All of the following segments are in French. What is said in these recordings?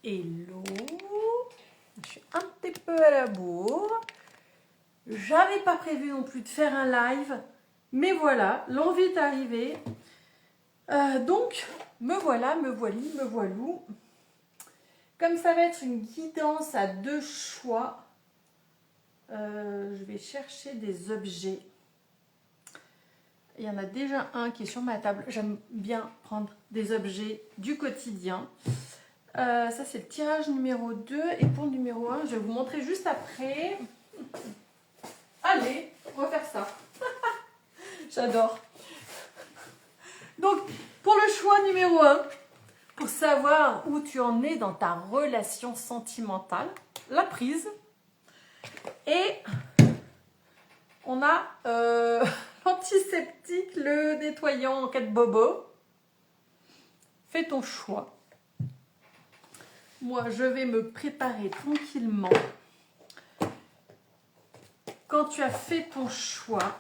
Hello, je suis un petit peu à la bourre. J'avais pas prévu non plus de faire un live, mais voilà, l'envie est arrivée. Donc, me voilà, me voili, me voilou. Comme ça va être une guidance à deux choix, je vais chercher des objets. Il y en a déjà un qui est sur ma table. J'aime bien prendre des objets du quotidien. Ça, c'est le tirage numéro 2. Et pour le numéro 1, je vais vous montrer juste après. Allez, on va faire ça. J'adore. Donc, pour le choix numéro 1, pour savoir où tu en es dans ta relation sentimentale, la prise. Et on a l'antiseptique, le nettoyant en cas de bobo. Fais ton choix. Moi, je vais me préparer tranquillement. Quand tu as fait ton choix,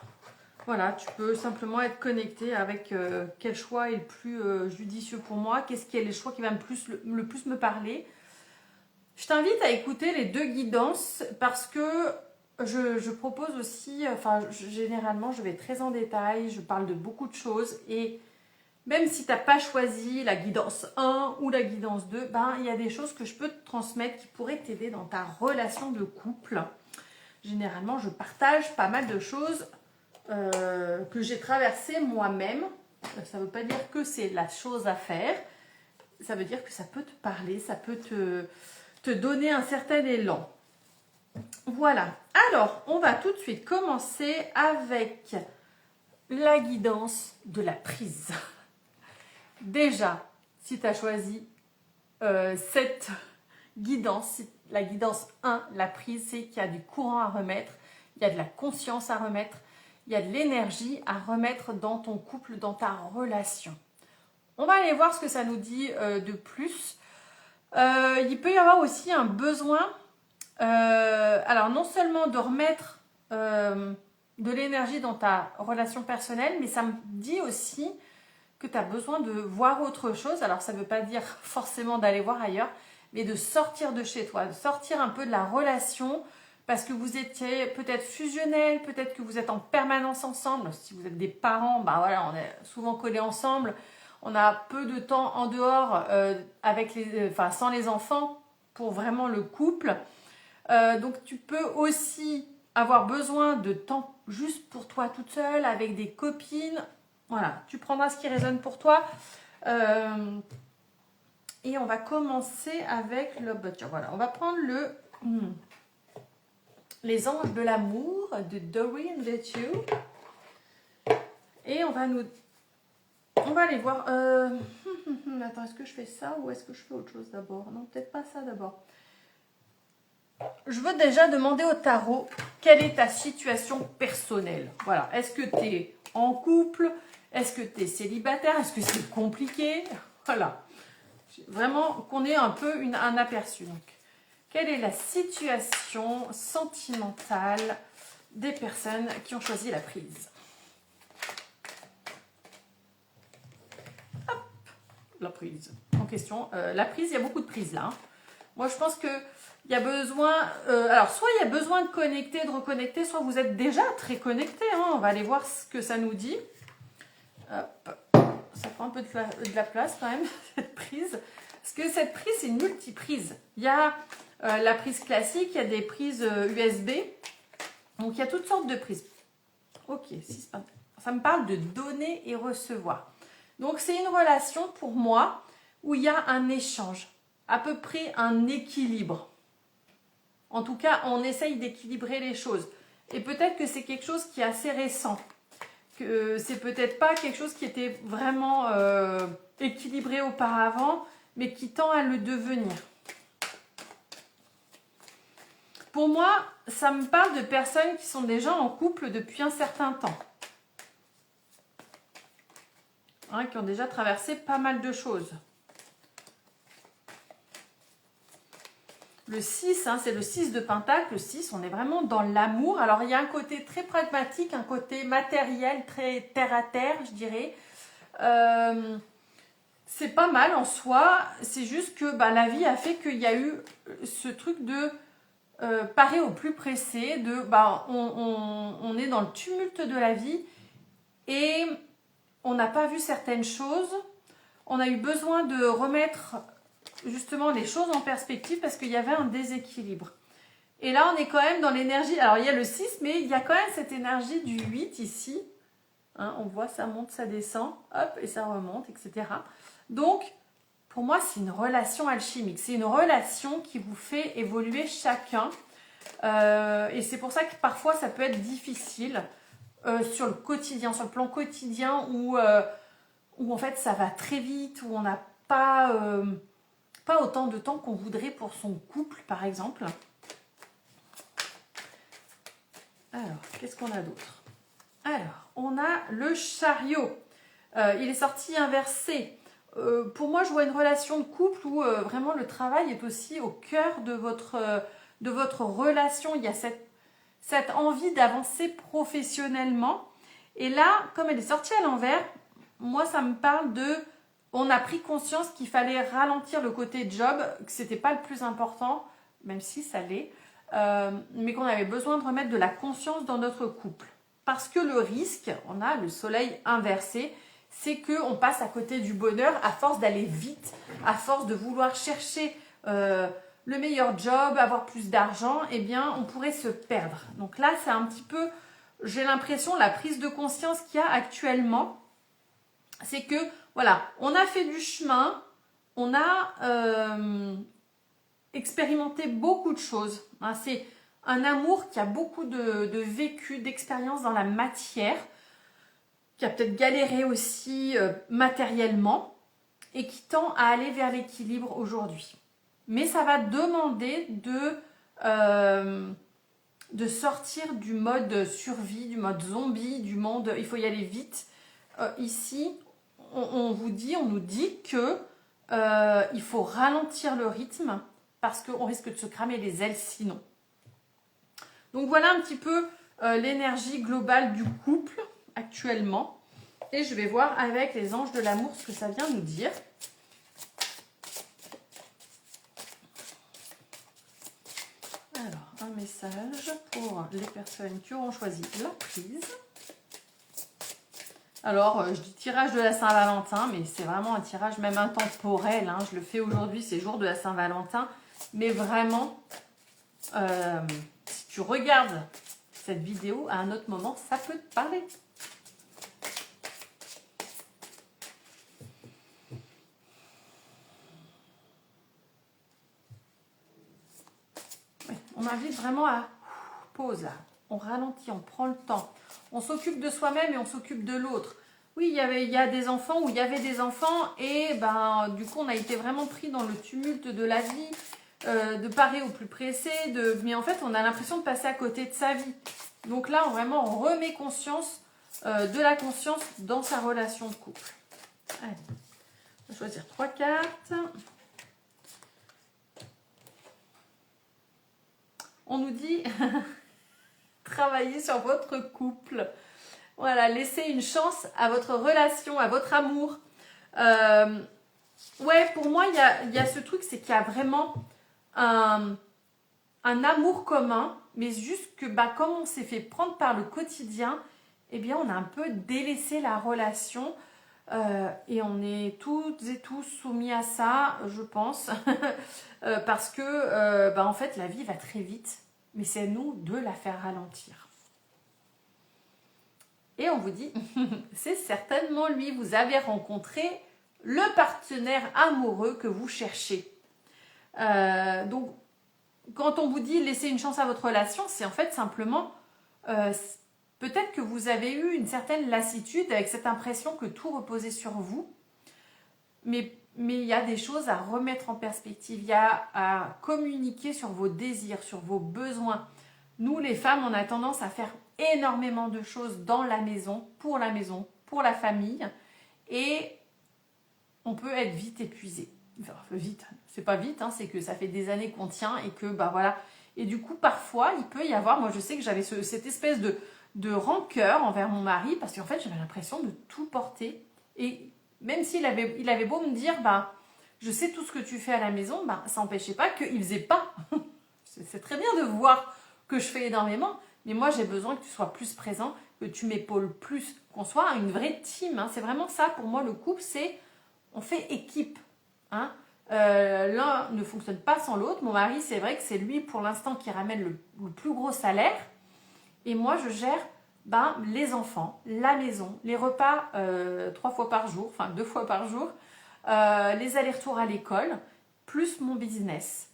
voilà, tu peux simplement être connecté avec quel choix est le plus judicieux pour moi, qu'est-ce qui est le choix qui va le plus me parler. Je t'invite à écouter les deux guidances parce que je propose aussi, généralement, je vais très en détail, je parle de beaucoup de choses et même si tu n'as pas choisi la guidance 1 ou la guidance 2, il y a des choses que je peux te transmettre qui pourraient t'aider dans ta relation de couple. Généralement, je partage pas mal de choses que j'ai traversées moi-même. Ça ne veut pas dire que c'est la chose à faire. Ça veut dire que ça peut te parler, ça peut te donner un certain élan. Voilà. Alors, on va tout de suite commencer avec la guidance de la prise. Déjà, si tu as choisi cette guidance, la guidance 1, la prise, c'est qu'il y a du courant à remettre, il y a de la conscience à remettre, il y a de l'énergie à remettre dans ton couple, dans ta relation. On va aller voir ce que ça nous dit de plus. Il peut y avoir aussi un besoin, alors non seulement de remettre de l'énergie dans ta relation personnelle, mais ça me dit aussi que tu as besoin de voir autre chose. Alors ça ne veut pas dire forcément d'aller voir ailleurs, mais de sortir de chez toi, de sortir un peu de la relation, parce que vous étiez peut-être fusionnels, peut-être que vous êtes en permanence ensemble. Si vous êtes des parents, voilà, on est souvent collés ensemble. On a peu de temps en dehors sans les enfants pour vraiment le couple. Donc tu peux aussi avoir besoin de temps juste pour toi toute seule, avec des copines. Voilà, tu prendras ce qui résonne pour toi. Et on va commencer avec le butcher. Voilà, on va prendre les anges de l'amour de Doreen Virtue. Et on va aller voir. Attends, est-ce que je fais ça ou est-ce que je fais autre chose d'abord? Non, peut-être pas ça d'abord. Je veux déjà demander au tarot quelle est ta situation personnelle. Voilà, est-ce que tu es en couple? Est-ce que tu es célibataire? Est-ce que c'est compliqué? Voilà. Vraiment qu'on ait un peu un aperçu. Donc, quelle est la situation sentimentale des personnes qui ont choisi la prise? Hop, la prise en question. La prise, il y a beaucoup de prises là. Moi, je pense que il y a besoin, alors soit il y a besoin de connecter, de reconnecter, soit vous êtes déjà très connecté. On va aller voir ce que ça nous dit. Hop. Ça prend un peu de la place quand même, cette prise. Parce que cette prise, c'est une multiprise. Il y a la prise classique, il y a des prises USB. Donc, il y a toutes sortes de prises. Ok, ça me parle de donner et recevoir. Donc, c'est une relation pour moi où il y a un échange, à peu près un équilibre. En tout cas, on essaye d'équilibrer les choses. Et peut-être que c'est quelque chose qui est assez récent. Que c'est peut-être pas quelque chose qui était vraiment équilibré auparavant, mais qui tend à le devenir. Pour moi, ça me parle de personnes qui sont déjà en couple depuis un certain temps. Qui ont déjà traversé pas mal de choses. Le 6, c'est le 6 de Pentacle. Le 6, on est vraiment dans l'amour. Alors, il y a un côté très pragmatique, un côté matériel, très terre à terre, je dirais. c'est pas mal en soi. C'est juste que bah, la vie a fait qu'il y a eu ce truc de parer au plus pressé, de bah, on est dans le tumulte de la vie et on n'a pas vu certaines choses. On a eu besoin de remettre justement les choses en perspective parce qu'il y avait un déséquilibre. Et là, on est quand même dans l'énergie. Alors, il y a le 6, mais il y a quand même cette énergie du 8 ici. Hein, on voit, ça monte, ça descend, hop, et ça remonte, etc. Donc, pour moi, c'est une relation alchimique. C'est une relation qui vous fait évoluer chacun. Et c'est pour ça que parfois, ça peut être difficile sur le quotidien, sur le plan quotidien où en fait, ça va très vite, où on n'a pas autant de temps qu'on voudrait pour son couple, par exemple. Alors, qu'est-ce qu'on a d'autre? Alors, on a le chariot. Il est sorti inversé. Pour moi, je vois une relation de couple où vraiment le travail est aussi au cœur de votre relation. Il y a cette envie d'avancer professionnellement. Et là, comme elle est sortie à l'envers, moi, ça me parle de... On a pris conscience qu'il fallait ralentir le côté job, que ce n'était pas le plus important, même si ça l'est. Mais qu'on avait besoin de remettre de la conscience dans notre couple. Parce que le risque, on a le soleil inversé, c'est qu'on passe à côté du bonheur à force d'aller vite, à force de vouloir chercher le meilleur job, avoir plus d'argent, eh bien on pourrait se perdre. Donc là, c'est un petit peu, j'ai l'impression, la prise de conscience qu'il y a actuellement, c'est que, voilà, on a fait du chemin, on a... expérimenter beaucoup de choses. Hein, c'est un amour qui a beaucoup de vécu, d'expérience dans la matière, qui a peut-être galéré aussi matériellement et qui tend à aller vers l'équilibre aujourd'hui. Mais ça va demander de sortir du mode survie, du mode zombie, du monde il faut y aller vite. Ici, on nous dit que il faut ralentir le rythme parce qu'on risque de se cramer les ailes sinon. Donc voilà un petit peu l'énergie globale du couple actuellement. Et je vais voir avec les anges de l'amour ce que ça vient nous dire. Alors, un message pour les personnes qui auront choisi la prise. Alors, je dis tirage de la Saint-Valentin, mais c'est vraiment un tirage même intemporel. Hein. Je le fais aujourd'hui, c'est jour de la Saint-Valentin. Mais vraiment, si tu regardes cette vidéo à un autre moment, ça peut te parler. Oui, on invite vraiment à pause là. On ralentit, on prend le temps. On s'occupe de soi-même et on s'occupe de l'autre. Oui, il y a des enfants où il y avait des enfants et ben, du coup, on a été vraiment pris dans le tumulte de la vie. De parer au plus pressé, mais en fait on a l'impression de passer à côté de sa vie. Donc là on remet conscience, de la conscience dans sa relation de couple. Allez, on va choisir 3 cartes. On nous dit travailler sur votre couple. Voilà, laissez une chance à votre relation, à votre amour. Ouais, pour moi il y a ce truc, c'est qu'il y a vraiment un amour commun, mais juste que bah, comme on s'est fait prendre par le quotidien, eh bien on a un peu délaissé la relation et on est toutes et tous soumis à ça, je pense, parce que bah, en fait la vie va très vite, mais c'est à nous de la faire ralentir. Et on vous dit, c'est certainement lui, vous avez rencontré le partenaire amoureux que vous cherchez. Donc quand on vous dit laissez une chance à votre relation, c'est en fait simplement peut-être que vous avez eu une certaine lassitude avec cette impression que tout reposait sur vous, mais il y a des choses à remettre en perspective, il y a à communiquer sur vos désirs, sur vos besoins. Nous les femmes, on a tendance à faire énormément de choses dans la maison, pour la famille, et on peut être vite épuisé. Enfin, vite, c'est pas vite, hein, c'est que ça fait des années qu'on tient et que bah voilà. Et du coup, parfois, il peut y avoir, moi je sais que j'avais cette espèce de rancœur envers mon mari parce qu'en fait, j'avais l'impression de tout porter et même s'il il avait beau me dire, bah, je sais tout ce que tu fais à la maison, bah, ça n'empêchait pas qu'il ne faisait pas. C'est très bien de voir que je fais énormément, mais moi j'ai besoin que tu sois plus présent, que tu m'épaules plus, qu'on soit une vraie team. Hein. C'est vraiment ça pour moi le couple, c'est on fait équipe. Hein. L'un ne fonctionne pas sans l'autre. Mon mari, c'est vrai que c'est lui pour l'instant qui ramène le plus gros salaire, et moi je gère les enfants, la maison, les repas 3 fois par jour, enfin 2 fois par jour, les allers-retours à l'école, plus mon business.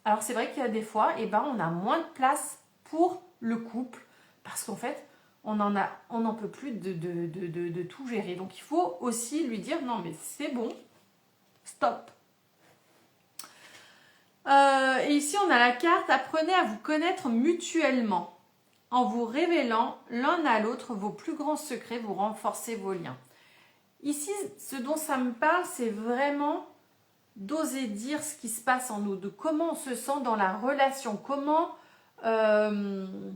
Alors c'est vrai qu'il y a des fois, on a moins de place pour le couple parce qu'en fait, on n'en peut plus de tout gérer. Donc il faut aussi lui dire non mais c'est bon, stop. Et ici on a la carte apprenez à vous connaître mutuellement en vous révélant l'un à l'autre vos plus grands secrets, vous renforcez vos liens. Ici, ce dont ça me parle, c'est vraiment d'oser dire ce qui se passe en nous, de comment on se sent dans la relation, comment on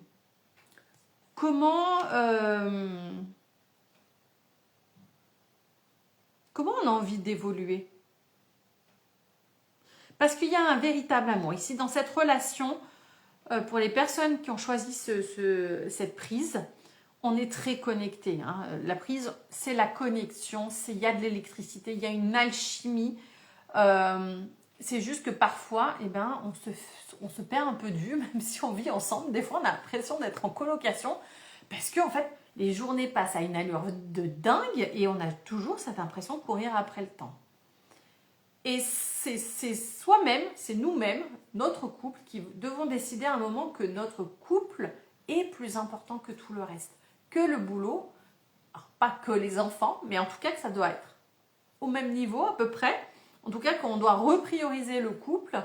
a envie d'évoluer. Parce qu'il y a un véritable amour. Ici, dans cette relation, pour les personnes qui ont choisi cette prise, on est très connecté. Hein. La prise, c'est la connexion, il y a de l'électricité, il y a une alchimie. C'est juste que parfois, on se perd un peu de vue, même si on vit ensemble. Des fois, on a l'impression d'être en colocation parce qu'en fait, les journées passent à une allure de dingue et on a toujours cette impression de courir après le temps. Et c'est soi-même, c'est nous-mêmes, notre couple, qui devons décider à un moment que notre couple est plus important que tout le reste, que le boulot, alors pas que les enfants, mais en tout cas que ça doit être au même niveau à peu près. En tout cas, qu'on doit reprioriser le couple.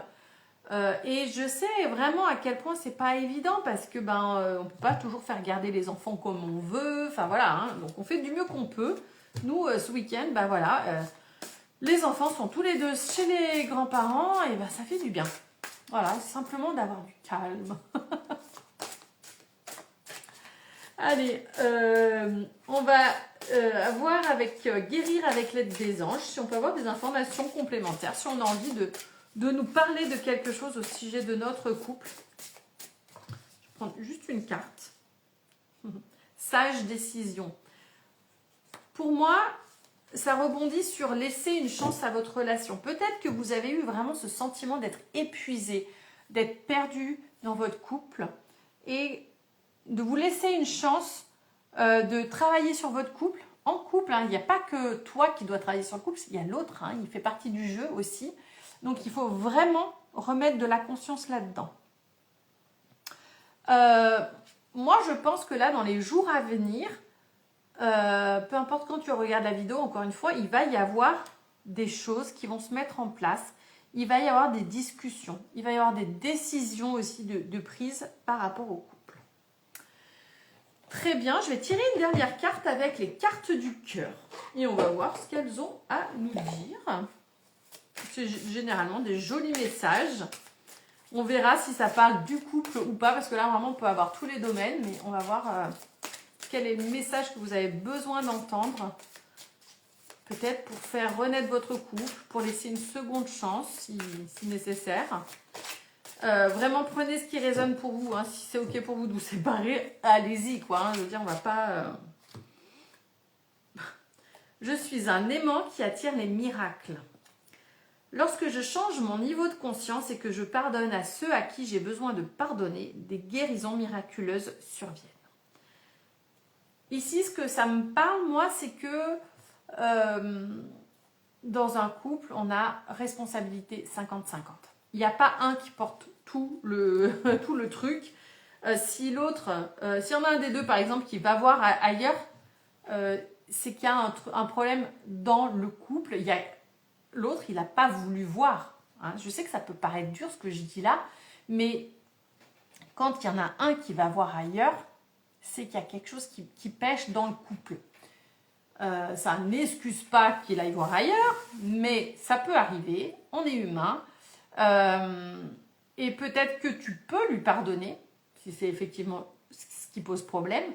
Et je sais vraiment à quel point c'est pas évident parce que on peut pas toujours faire garder les enfants comme on veut. Enfin voilà, hein, donc on fait du mieux qu'on peut. Nous, ce week-end, les enfants sont tous les deux chez les grands-parents et ça fait du bien. Voilà, simplement d'avoir du calme. Allez, on va voir avec guérir avec l'aide des anges, si on peut avoir des informations complémentaires, si on a envie de nous parler de quelque chose au sujet de notre couple. Je vais prendre juste une carte. Sage décision. Pour moi, ça rebondit sur laisser une chance à votre relation. Peut-être que vous avez eu vraiment ce sentiment d'être épuisé, d'être perdu dans votre couple et de vous laisser une chance de travailler sur votre couple. En couple, il n'y a pas que toi qui dois travailler sur le couple, il y a l'autre, il fait partie du jeu aussi. Donc il faut vraiment remettre de la conscience là-dedans. Moi, je pense que là, dans les jours à venir, peu importe quand tu regardes la vidéo, encore une fois, il va y avoir des choses qui vont se mettre en place. Il va y avoir des discussions. Il va y avoir des décisions aussi de prise par rapport au couple. Très bien, je vais tirer une dernière carte avec les cartes du cœur. Et on va voir ce qu'elles ont à nous dire. C'est généralement des jolis messages. On verra si ça parle du couple ou pas, parce que là, vraiment, on peut avoir tous les domaines. Mais on va voir quel est le message que vous avez besoin d'entendre. Peut-être pour faire renaître votre couple, pour laisser une seconde chance, si nécessaire. Vraiment, prenez ce qui résonne pour vous. Hein. Si c'est OK pour vous de vous séparer, allez-y, quoi. Hein. Je veux dire, on va pas... Je suis un aimant qui attire les miracles. Lorsque je change mon niveau de conscience et que je pardonne à ceux à qui j'ai besoin de pardonner, des guérisons miraculeuses surviennent. Ici, ce que ça me parle, moi, c'est que dans un couple, on a responsabilité 50-50. Il n'y a pas un qui porte tout le truc. Si l'autre, s'il y en a un des deux, par exemple, qui va voir ailleurs, c'est qu'il y a un problème dans le couple. L'autre, il n'a pas voulu voir. Hein. Je sais que ça peut paraître dur ce que je dis là, mais quand il y en a un qui va voir ailleurs, c'est qu'il y a quelque chose qui pêche dans le couple. Ça n'excuse pas qu'il aille voir ailleurs, mais ça peut arriver, on est humain, et peut-être que tu peux lui pardonner, si c'est effectivement ce qui pose problème,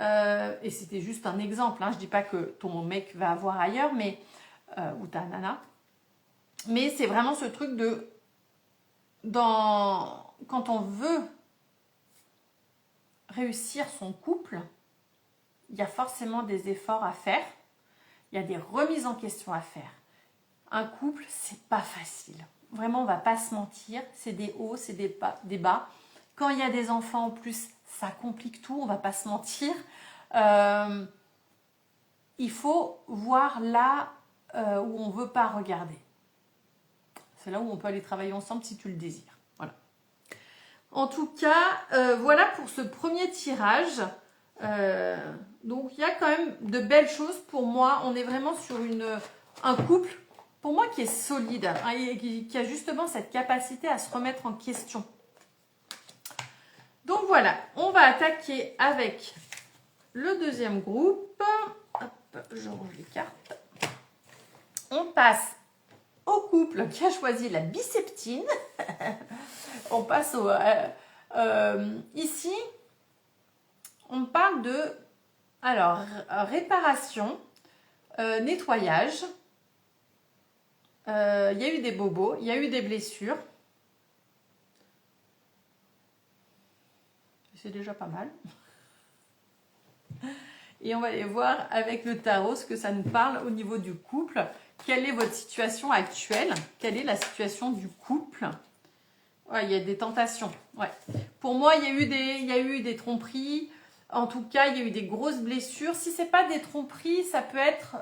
et c'était juste un exemple, hein, je ne dis pas que ton mec va voir ailleurs, mais ou ta nana. Mais c'est vraiment ce truc de, quand on veut réussir son couple, il y a forcément des efforts à faire, il y a des remises en question à faire. Un couple, c'est pas facile. Vraiment, on va pas se mentir, c'est des hauts, c'est des bas. Quand il y a des enfants en plus, ça complique tout, on va pas se mentir. Il faut voir là où on veut pas regarder. C'est là où on peut aller travailler ensemble si tu le désires. Voilà. En tout cas, voilà pour ce premier tirage. Donc, il y a quand même de belles choses pour moi. On est vraiment sur un couple, pour moi, qui est solide, hein, et qui a justement cette capacité à se remettre en question. Donc, voilà. On va attaquer avec le deuxième groupe. Hop, je range les cartes. On passe au couple qui a choisi la biceptine. On passe au... ici, on parle de... Alors, réparation, nettoyage. Il y a eu des bobos, il y a eu des blessures. C'est déjà pas mal. Et on va aller voir avec le tarot ce que ça nous parle au niveau du couple. Quelle est votre situation actuelle? Quelle est la situation du couple? Ouais, il y a des tentations. Ouais. Pour moi, il y a eu des tromperies. En tout cas, il y a eu des grosses blessures. Si ce n'est pas des tromperies, ça peut être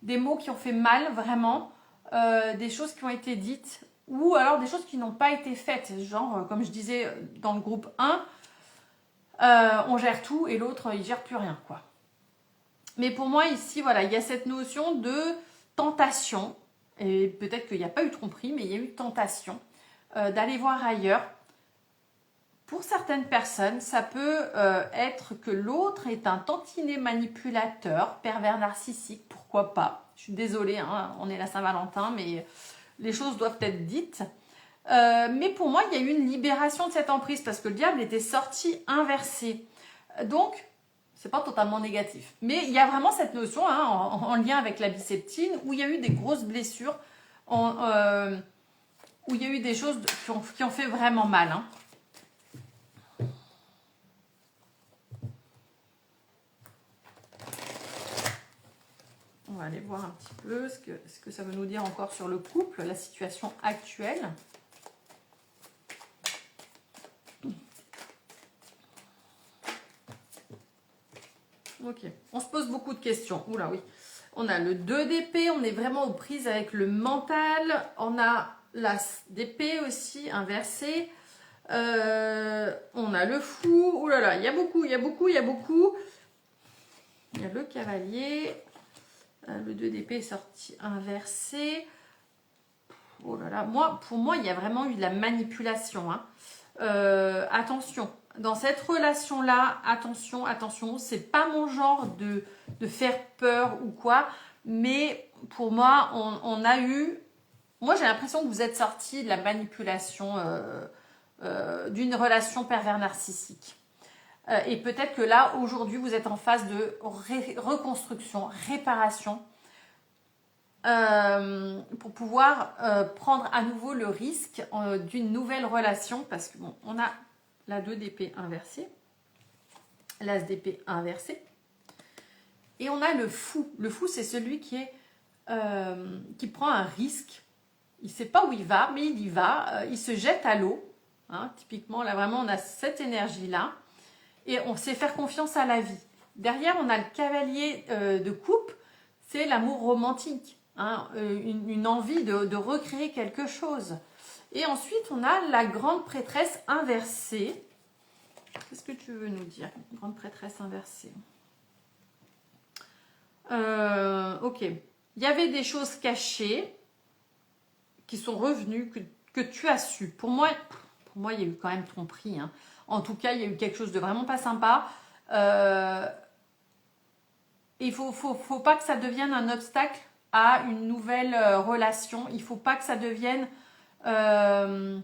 des mots qui ont fait mal, vraiment. Des choses qui ont été dites. Ou alors des choses qui n'ont pas été faites. Genre, comme je disais dans le groupe 1, on gère tout et l'autre, il ne gère plus rien, quoi. Mais pour moi, ici, voilà, il y a cette notion de tentation. Et peut-être qu'il n'y a pas eu tromperie, mais il y a eu tentation d'aller voir ailleurs. Pour certaines personnes, ça peut être que l'autre est un tantinet manipulateur, pervers narcissique, pourquoi pas. Je suis désolée, hein, on est la Saint-Valentin, mais les choses doivent être dites. Mais pour moi, il y a eu une libération de cette emprise parce que le diable était sorti inversé. Donc, c'est pas totalement négatif. Mais il y a vraiment cette notion, hein, en lien avec la biceptine, où il y a eu des grosses blessures, où il y a eu des choses qui ont fait vraiment mal. Hein. On va aller voir un petit peu ce que ça veut nous dire encore sur le couple, la situation actuelle. Ok, on se pose beaucoup de questions. Oula, oui. On a le 2 d'épée, on est vraiment aux prises avec le mental. On a l'as d'épée aussi, inversé. On a le fou. Ouh là là, il y a beaucoup, il y a beaucoup, il y a beaucoup. Il y a le cavalier. Le 2 d'épée est sorti inversé. Oh là là, pour moi, il y a vraiment eu de la manipulation. Hein. Attention, dans cette relation-là, attention, c'est pas mon genre de faire peur ou quoi, mais pour moi, on a eu... Moi, j'ai l'impression que vous êtes sortis de la manipulation d'une relation pervers narcissique. Et peut-être que là, aujourd'hui, vous êtes en phase de reconstruction, réparation, pour pouvoir prendre à nouveau le risque d'une nouvelle relation, parce que bon, on a la 2 d'épée inversée, l'as d'épée inversée, et on a le fou. Le fou, c'est celui qui prend un risque. Il ne sait pas où il va, mais il y va. Il se jette à l'eau. Hein, typiquement, là, vraiment, on a cette énergie-là. Et on sait faire confiance à la vie. Derrière, on a le cavalier de coupe. C'est l'amour romantique. Hein, une envie de recréer quelque chose. Et ensuite, on a la grande prêtresse inversée. Qu'est-ce que tu veux nous dire, grande prêtresse inversée? Ok. Il y avait des choses cachées qui sont revenues, que tu as su. Pour moi, il y a eu quand même tromperie. Hein. En tout cas, il y a eu quelque chose de vraiment pas sympa. Il faut pas que ça devienne un obstacle à une nouvelle relation. Il faut pas que ça devienne une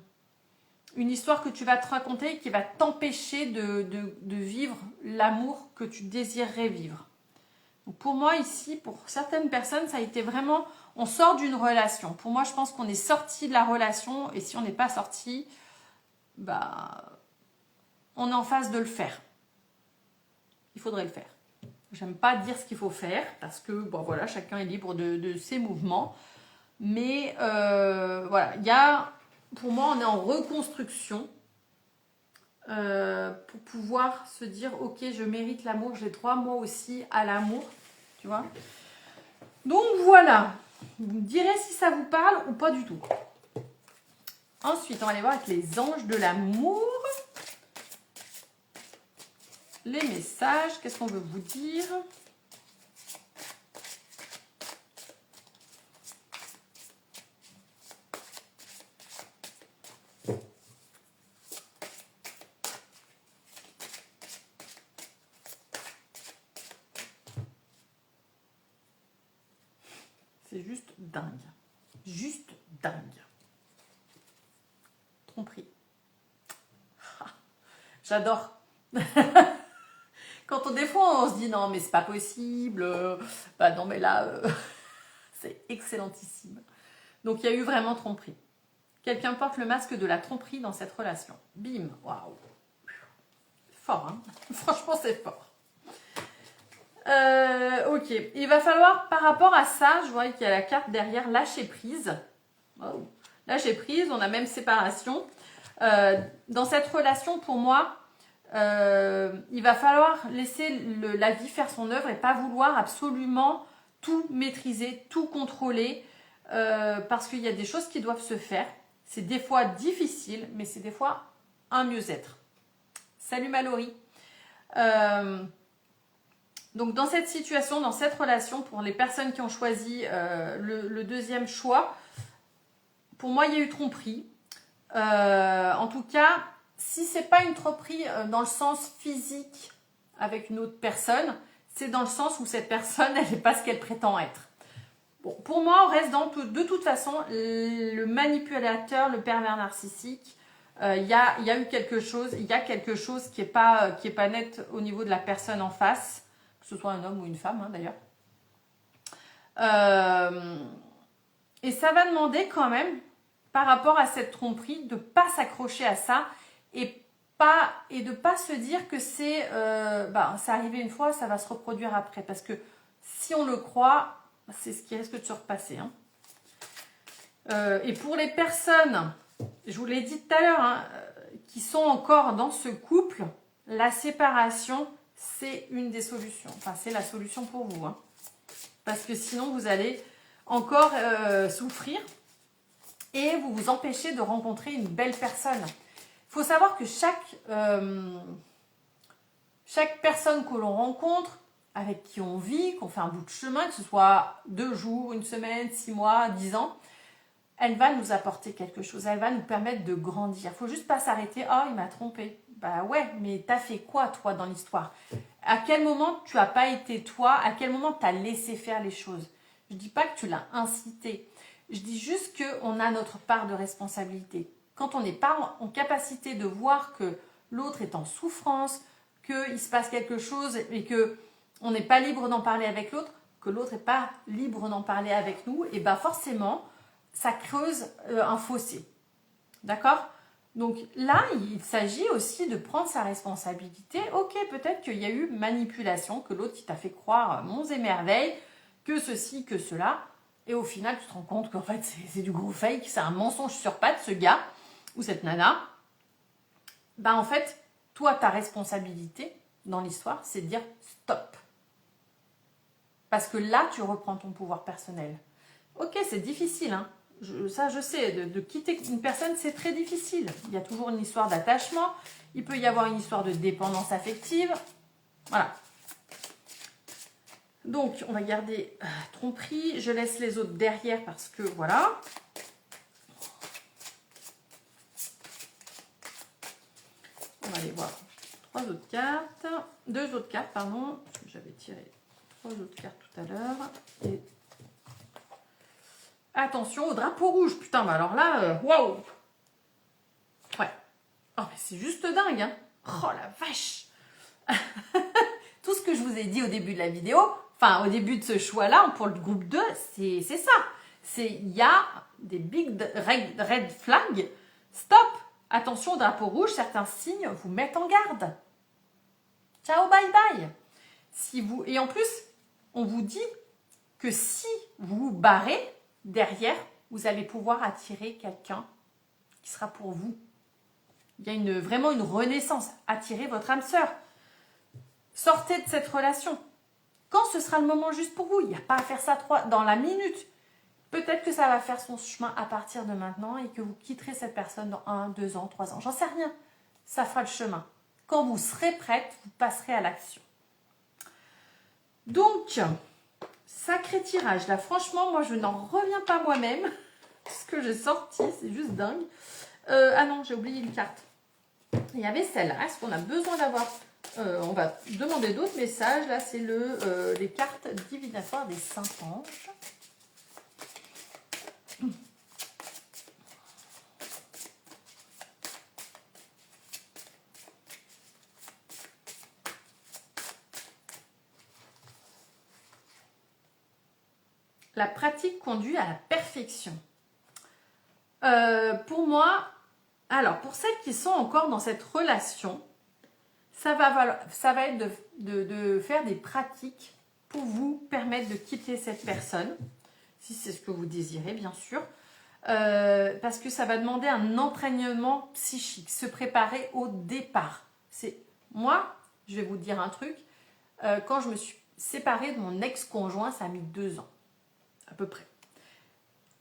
histoire que tu vas te raconter qui va t'empêcher de vivre l'amour que tu désirerais vivre. Donc pour moi ici, pour certaines personnes, ça a été vraiment, on sort d'une relation. Pour moi, je pense qu'on est sorti de la relation et si on n'est pas sorti, bah, on est en phase de le faire. Il faudrait le faire. J'aime pas dire ce qu'il faut faire parce que bon voilà, chacun est libre de ses mouvements. Mais voilà, il y a, pour moi, on est en reconstruction pour pouvoir se dire ok, je mérite l'amour, j'ai droit moi aussi à l'amour, tu vois. Donc voilà, vous me direz si ça vous parle ou pas du tout. Ensuite, on va aller voir avec les anges de l'amour. Les messages, qu'est-ce qu'on veut vous dire ? C'est juste dingue. Juste dingue. Tromperie. J'adore. Quand des fois on se dit non mais c'est pas possible, bah non mais là c'est excellentissime. Donc il y a eu vraiment tromperie. Quelqu'un porte le masque de la tromperie dans cette relation. Bim, waouh. Fort, hein. Franchement c'est fort. Ok, il va falloir par rapport à ça, je vois qu'il y a la carte derrière lâcher prise. Wow. Lâcher prise, on a même séparation. Dans cette relation pour moi, il va falloir laisser la vie faire son œuvre et pas vouloir absolument tout maîtriser, tout contrôler, parce qu'il y a des choses qui doivent se faire. C'est des fois difficile, mais c'est des fois un mieux-être. Salut Mallory. Donc dans cette situation, dans cette relation, pour les personnes qui ont choisi le deuxième choix, pour moi il y a eu tromperie. En tout cas, si c'est pas une tromperie dans le sens physique avec une autre personne, c'est dans le sens où cette personne, elle n'est pas ce qu'elle prétend être. Bon, pour moi, on reste dans de toute façon le manipulateur, le pervers narcissique. Il y a eu quelque chose, il y a quelque chose qui est pas net au niveau de la personne en face, que ce soit un homme ou une femme, hein, d'ailleurs. Et ça va demander quand même, par rapport à cette tromperie, de ne pas s'accrocher à ça et de ne pas se dire que c'est arrivé une fois, ça va se reproduire après. Parce que si on le croit, c'est ce qui risque de se repasser. Hein. Et pour les personnes, je vous l'ai dit tout à l'heure, hein, qui sont encore dans ce couple, la séparation, c'est une des solutions. Enfin, c'est la solution pour vous. Hein. Parce que sinon, vous allez encore souffrir et vous vous empêchez de rencontrer une belle personne. Il faut savoir que chaque personne que l'on rencontre, avec qui on vit, qu'on fait un bout de chemin, que ce soit 2 jours, 1 semaine, 6 mois, 10 ans, elle va nous apporter quelque chose, elle va nous permettre de grandir. Il ne faut juste pas s'arrêter, oh il m'a trompé. Bah ouais, mais t'as fait quoi toi dans l'histoire? À quel moment tu n'as pas été toi? À quel moment tu as laissé faire les choses? Je ne dis pas que tu l'as incité. Je dis juste qu'on a notre part de responsabilité. Quand on n'est pas en capacité de voir que l'autre est en souffrance, qu'il se passe quelque chose et qu'on n'est pas libre d'en parler avec l'autre, que l'autre n'est pas libre d'en parler avec nous, et bien forcément, ça creuse un fossé. D'accord? Donc là, il s'agit aussi de prendre sa responsabilité. Ok, peut-être qu'il y a eu manipulation, que l'autre qui t'a fait croire monts et merveilles, que ceci, que cela. Et au final, tu te rends compte qu'en fait, c'est du gros fake, c'est un mensonge sur pattes, ce gars ou cette nana. Ben en fait, toi, ta responsabilité dans l'histoire, c'est de dire stop. Parce que là, tu reprends ton pouvoir personnel. Ok, c'est difficile, hein. Je sais, de quitter une personne, c'est très difficile. Il y a toujours une histoire d'attachement, il peut y avoir une histoire de dépendance affective. Voilà. Donc, on va garder tromperie. Je laisse les autres derrière parce que, voilà. On va aller voir 2 autres cartes, pardon. J'avais tiré 3 autres cartes tout à l'heure. Et attention au drapeau rouge. Putain, bah alors là, waouh. Ouais. Oh, mais c'est juste dingue, hein. Oh la vache. Tout ce que je vous ai dit au début de la vidéo, enfin au début de ce choix-là, pour le groupe 2, c'est ça. Il y a des big red flags. Stop! Attention, drapeau rouge, certains signes vous mettent en garde. Ciao, bye bye. Et en plus, on vous dit que si vous vous barrez, derrière, vous allez pouvoir attirer quelqu'un qui sera pour vous. Il y a vraiment une renaissance. Attirez votre âme sœur. Sortez de cette relation. Quand ce sera le moment juste pour vous, il n'y a pas à faire ça dans la minute. Peut-être que ça va faire son chemin à partir de maintenant et que vous quitterez cette personne dans 1, 2 ans, 3 ans. J'en sais rien. Ça fera le chemin. Quand vous serez prête, vous passerez à l'action. Donc, sacré tirage. Là, franchement, moi, je n'en reviens pas moi-même. Ce que j'ai sorti, c'est juste dingue. Ah non, j'ai oublié une carte. Il y avait celle-là. Est-ce qu'on a besoin d'avoir... on va demander d'autres messages. Là, c'est les cartes divinatoires des saints anges. La pratique conduit à la perfection. Pour moi, alors pour celles qui sont encore dans cette relation, ça va être de faire des pratiques pour vous permettre de quitter cette personne, si c'est ce que vous désirez bien sûr, parce que ça va demander un entraînement psychique, se préparer au départ. Moi, je vais vous dire un truc, quand je me suis séparée de mon ex-conjoint, ça a mis 2 ans. À peu près.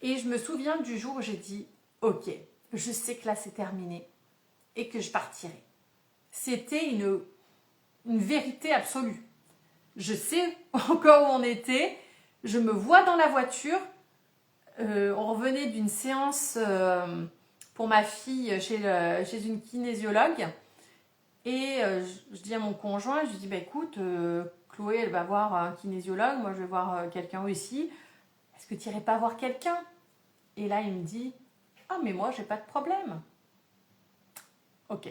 Et je me souviens du jour où j'ai dit « Ok, je sais que là c'est terminé et que je partirai. » C'était une vérité absolue. Je sais encore où on était. Je me vois dans la voiture. On revenait d'une séance pour ma fille chez une kinésiologue. Et je dis à mon conjoint, je lui dis bah, « Écoute, Chloé, elle va voir un kinésiologue. Moi, je vais voir quelqu'un aussi. » Est-ce que tu n'irais pas voir quelqu'un? Et là, il me dit, ah, mais moi, j'ai pas de problème. Ok.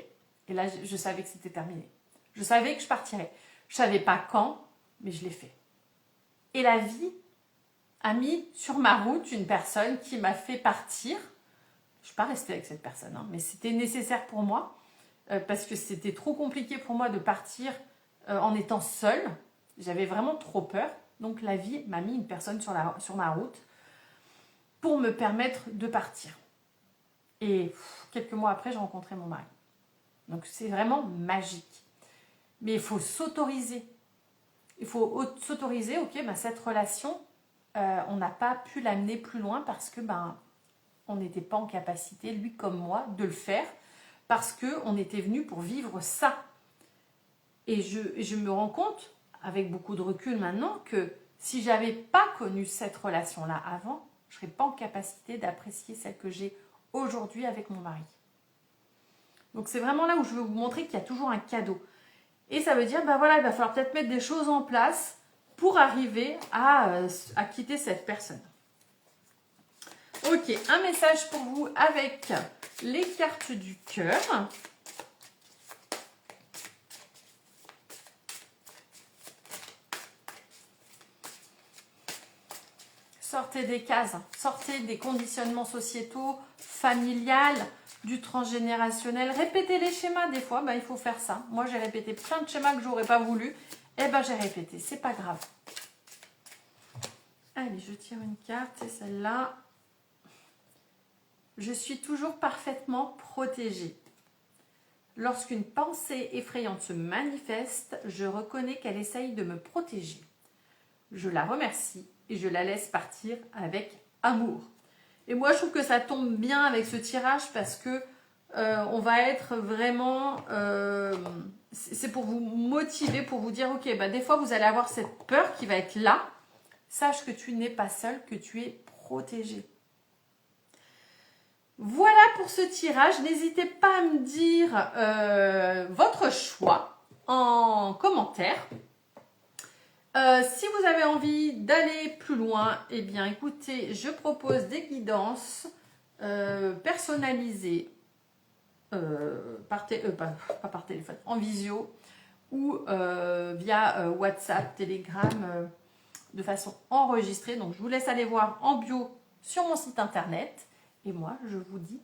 Et là, je savais que c'était terminé. Je savais que je partirais. Je savais pas quand, mais je l'ai fait. Et la vie a mis sur ma route une personne qui m'a fait partir. Je ne suis pas restée avec cette personne, hein, mais c'était nécessaire pour moi parce que c'était trop compliqué pour moi de partir en étant seule. J'avais vraiment trop peur. Donc la vie m'a mis une personne sur ma route pour me permettre de partir. Et quelques mois après, j'ai rencontré mon mari. Donc c'est vraiment magique. Mais il faut s'autoriser. Il faut s'autoriser, ok, cette relation, on n'a pas pu l'amener plus loin parce que on n'était pas en capacité, lui comme moi, de le faire parce qu'on était venu pour vivre ça. Et je me rends compte, avec beaucoup de recul maintenant, que si j'avais pas connu cette relation-là avant, je ne serais pas en capacité d'apprécier celle que j'ai aujourd'hui avec mon mari. Donc c'est vraiment là où je veux vous montrer qu'il y a toujours un cadeau. Et ça veut dire, il va falloir peut-être mettre des choses en place pour arriver à quitter cette personne. Ok, un message pour vous avec les cartes du cœur. Sortez des cases, sortez des conditionnements sociétaux, familiales, du transgénérationnel. Répétez les schémas des fois, il faut faire ça. Moi, j'ai répété plein de schémas que j'aurais pas voulu. J'ai répété, c'est pas grave. Allez, je tire une carte, c'est celle-là. Je suis toujours parfaitement protégée. Lorsqu'une pensée effrayante se manifeste, je reconnais qu'elle essaye de me protéger. Je la remercie et je la laisse partir avec amour. Et moi, je trouve que ça tombe bien avec ce tirage parce que on va être vraiment... c'est pour vous motiver, pour vous dire, ok, des fois, vous allez avoir cette peur qui va être là. Sache que tu n'es pas seul, que tu es protégé. Voilà pour ce tirage. N'hésitez pas à me dire votre choix en commentaire. Si vous avez envie d'aller plus loin, écoutez, je propose des guidances personnalisées pas par téléphone, en visio ou via WhatsApp, Telegram. de façon enregistrée. Donc, je vous laisse aller voir en bio sur mon site internet. Et moi, je vous dis